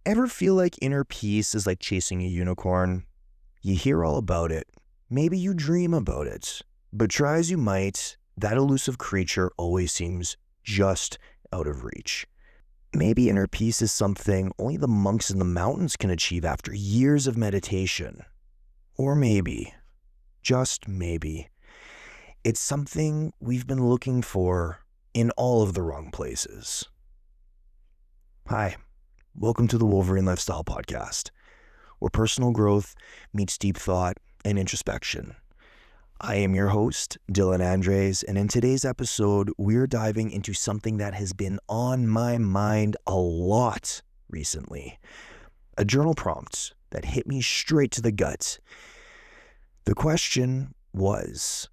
Ever feel like inner peace is like chasing a unicorn? You hear all about it. Maybe you dream about it. But try as you might, that elusive creature always seems just out of reach. Maybe inner peace is something only the monks in the mountains can achieve after years of meditation. Or maybe, just maybe, it's something we've been looking for in all of the wrong places. Hi, welcome to the Wolverine Lifestyle Podcast, where personal growth meets deep thought and introspection. I am your host, Dylan Andres, and in today's episode, we're diving into something that has been on my mind a lot recently. A journal prompt that hit me straight to the gut. The question was,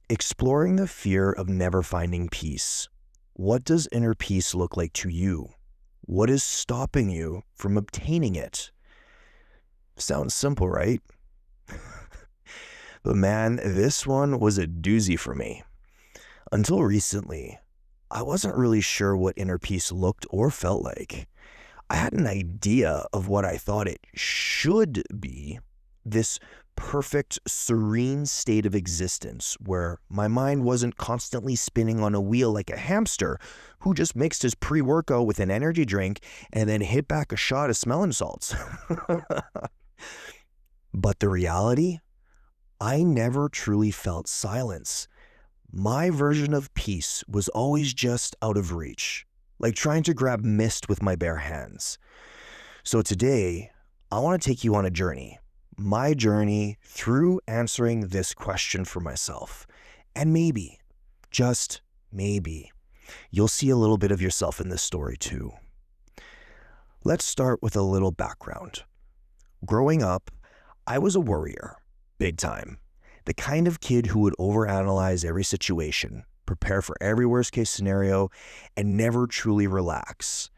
exploring the fear of never finding peace. What does inner peace look like to you? What is stopping you from obtaining it? Sounds simple, right? But man, this one was a doozy for me. Until recently, I wasn't really sure what inner peace looked or felt like. I had an idea of what I thought it should be, this perfect, serene state of existence where my mind wasn't constantly spinning on a wheel like a hamster who just mixed his pre-workout with an energy drink and then hit back a shot of smelling salts. But the reality? I never truly felt silence. My version of peace was always just out of reach, like trying to grab mist with my bare hands. So today, I want to take you on a journey. My journey through answering this question for myself. And maybe, just maybe, you'll see a little bit of yourself in this story too. Let's start with a little background. Growing up, I was a worrier. Big time. The kind of kid who would overanalyze every situation, prepare for every worst case scenario, and never truly relax.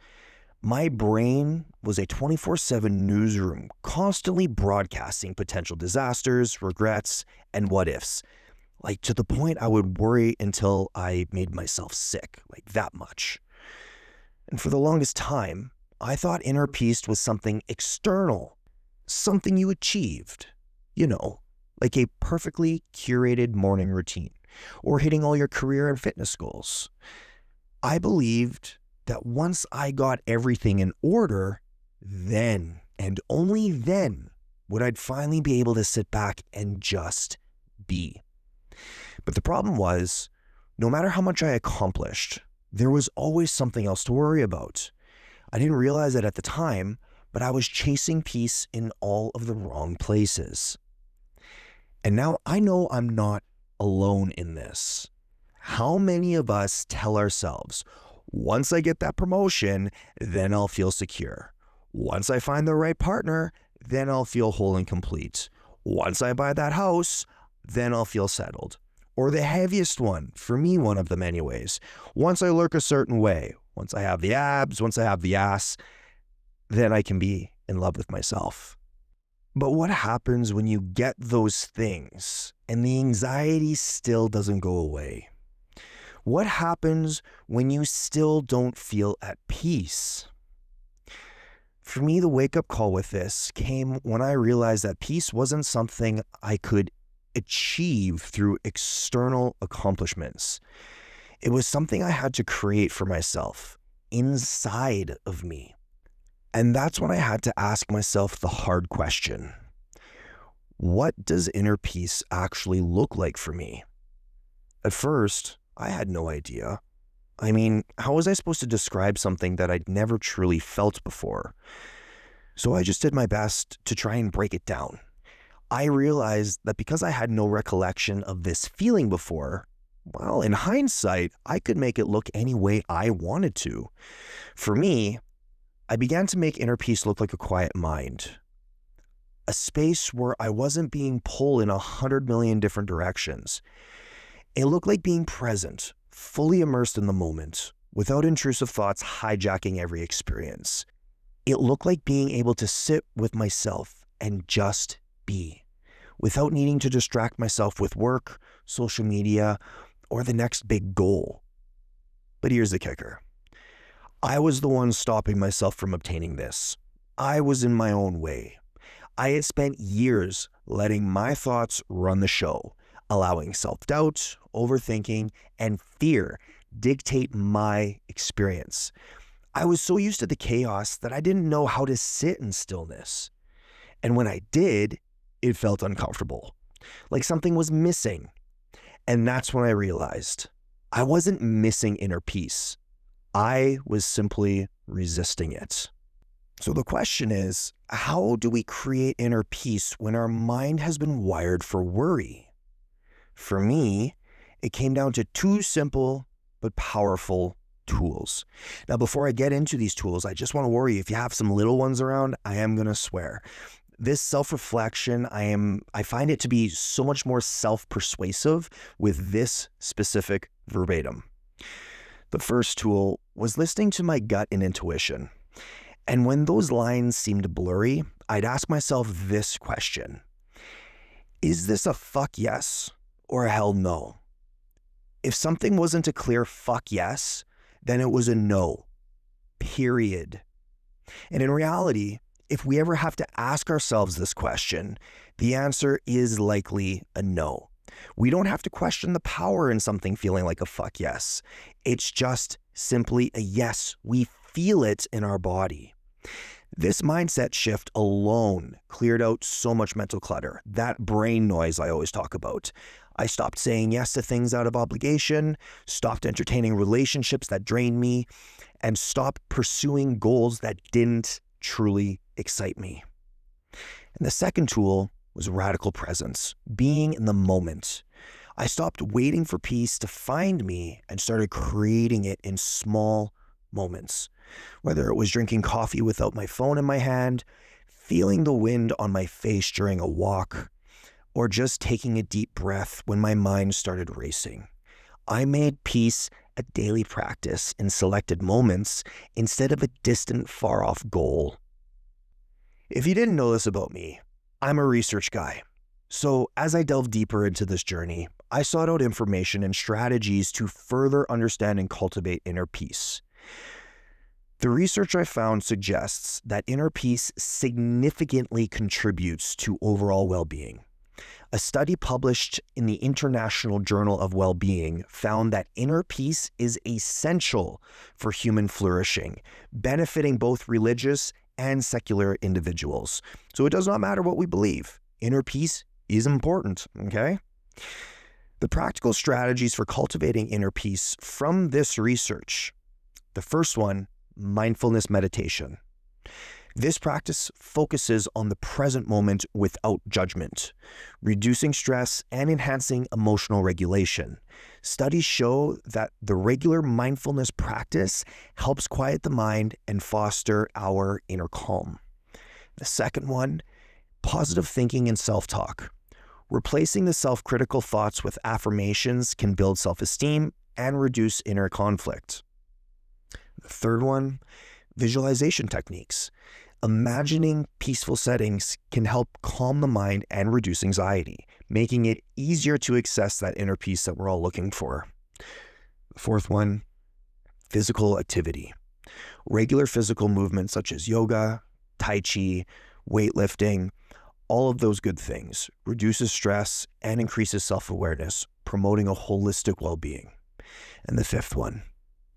My brain was a 24/7 newsroom, constantly broadcasting potential disasters, regrets, and what ifs. Like to the point I would worry until I made myself sick, like that much. And for the longest time, I thought inner peace was something external, something you achieved. You know, like a perfectly curated morning routine or hitting all your career and fitness goals. I believed that once I got everything in order, then and only then would I finally be able to sit back and just be. But the problem was, no matter how much I accomplished, there was always something else to worry about. I didn't realize it at the time, but I was chasing peace in all of the wrong places. And now I know I'm not alone in this. How many of us tell ourselves, once I get that promotion, then I'll feel secure. Once I find the right partner, then I'll feel whole and complete. Once I buy that house, then I'll feel settled. Or the heaviest one, for me, one of them anyways. Once I look a certain way, once I have the abs, once I have the ass, then I can be in love with myself. But what happens when you get those things and the anxiety still doesn't go away? What happens when you still don't feel at peace? For me, the wake-up call with this came when I realized that peace wasn't something I could achieve through external accomplishments. It was something I had to create for myself, inside of me. And that's when I had to ask myself the hard question. What does inner peace actually look like for me? At first, I had no idea. I mean, how was I supposed to describe something that I'd never truly felt before? So I just did my best to try and break it down. I realized that because I had no recollection of this feeling before, well, in hindsight, I could make it look any way I wanted to. For me, I began to make inner peace look like a quiet mind, a space where I wasn't being pulled in 100 million different directions. It looked like being present, fully immersed in the moment, without intrusive thoughts hijacking every experience. It looked like being able to sit with myself and just be, without needing to distract myself with work, social media, or the next big goal. But here's the kicker. I was the one stopping myself from obtaining this. I was in my own way. I had spent years letting my thoughts run the show, allowing self-doubt, overthinking, and fear dictate my experience. I was so used to the chaos that I didn't know how to sit in stillness. And when I did, it felt uncomfortable, like something was missing. And that's when I realized I wasn't missing inner peace. I was simply resisting it. So the question is, how do we create inner peace when our mind has been wired for worry? For me, it came down to two simple but powerful tools. Now, before I get into these tools, I just want to warn you, if you have some little ones around, I am going to swear. This self-reflection, I find it to be so much more self-persuasive with this specific verbatim. The first tool was listening to my gut and intuition. And when those lines seemed blurry, I'd ask myself this question: is this a fuck yes or a hell no? If something wasn't a clear fuck yes, then it was a no, period. And in reality, if we ever have to ask ourselves this question, the answer is likely a no. We don't have to question the power in something feeling like a fuck yes. It's just simply a yes. We feel it in our body. This mindset shift alone cleared out so much mental clutter, that brain noise I always talk about. I stopped saying yes to things out of obligation, stopped entertaining relationships that drained me, and stopped pursuing goals that didn't truly excite me. And the second tool was radical presence, being in the moment. I stopped waiting for peace to find me and started creating it in small moments. Whether it was drinking coffee without my phone in my hand, feeling the wind on my face during a walk, or just taking a deep breath when my mind started racing. I made peace a daily practice in selected moments instead of a distant, far-off goal. If you didn't know this about me, I'm a research guy. So as I delved deeper into this journey, I sought out information and strategies to further understand and cultivate inner peace. The research I found suggests that inner peace significantly contributes to overall well-being. A study published in the International Journal of Well-Being found that inner peace is essential for human flourishing, benefiting both religious and secular individuals. So it does not matter what we believe. Inner peace is important, okay? The practical strategies for cultivating inner peace from this research. The first one, mindfulness meditation. This practice focuses on the present moment without judgment, reducing stress and enhancing emotional regulation. Studies show that the regular mindfulness practice helps quiet the mind and foster our inner calm. The second one, positive thinking and self-talk. Replacing the self-critical thoughts with affirmations can build self-esteem and reduce inner conflict. The third one, visualization techniques. Imagining peaceful settings can help calm the mind and reduce anxiety, making it easier to access that inner peace that we're all looking for. The fourth one, physical activity. Regular physical movements such as yoga, tai chi, weightlifting, all of those good things reduces stress and increases self-awareness, promoting a holistic well-being. And the fifth one,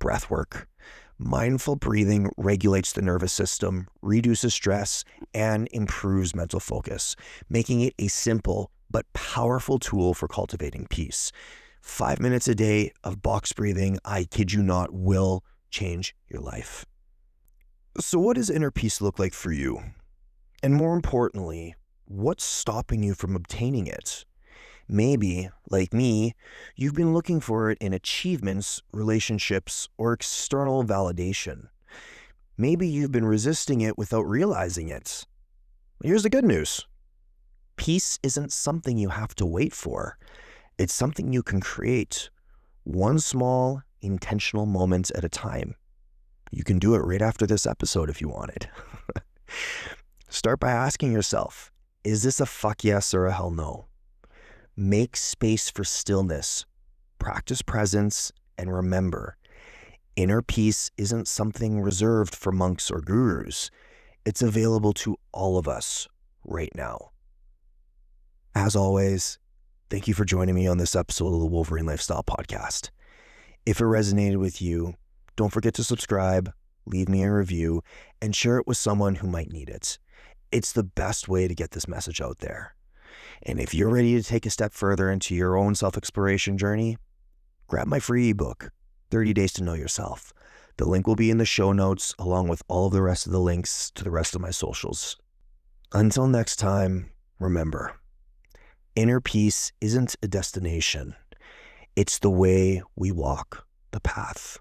breath work. Mindful breathing regulates the nervous system, reduces stress, and improves mental focus, making it a simple but powerful tool for cultivating peace. 5 minutes a day of box breathing, I kid you not, will change your life. So what does inner peace look like for you? And more importantly, what's stopping you from obtaining it? Maybe, like me, you've been looking for it in achievements, relationships, or external validation. Maybe you've been resisting it without realizing it. Here's the good news. Peace isn't something you have to wait for. It's something you can create, one small, intentional moment at a time. You can do it right after this episode if you wanted. Start by asking yourself, is this a fuck yes or a hell no? Make space for stillness, practice presence, and remember, inner peace isn't something reserved for monks or gurus. It's available to all of us right now. As always, thank you for joining me on this episode of the Wolverine Lifestyle Podcast. If it resonated with you, don't forget to subscribe, leave me a review, and share it with someone who might need it. It's the best way to get this message out there. And if you're ready to take a step further into your own self-exploration journey, grab my free ebook, 30 Days to Know Yourself. The link will be in the show notes, along with all of the rest of the links to the rest of my socials. Until next time, remember, inner peace isn't a destination. It's the way we walk the path.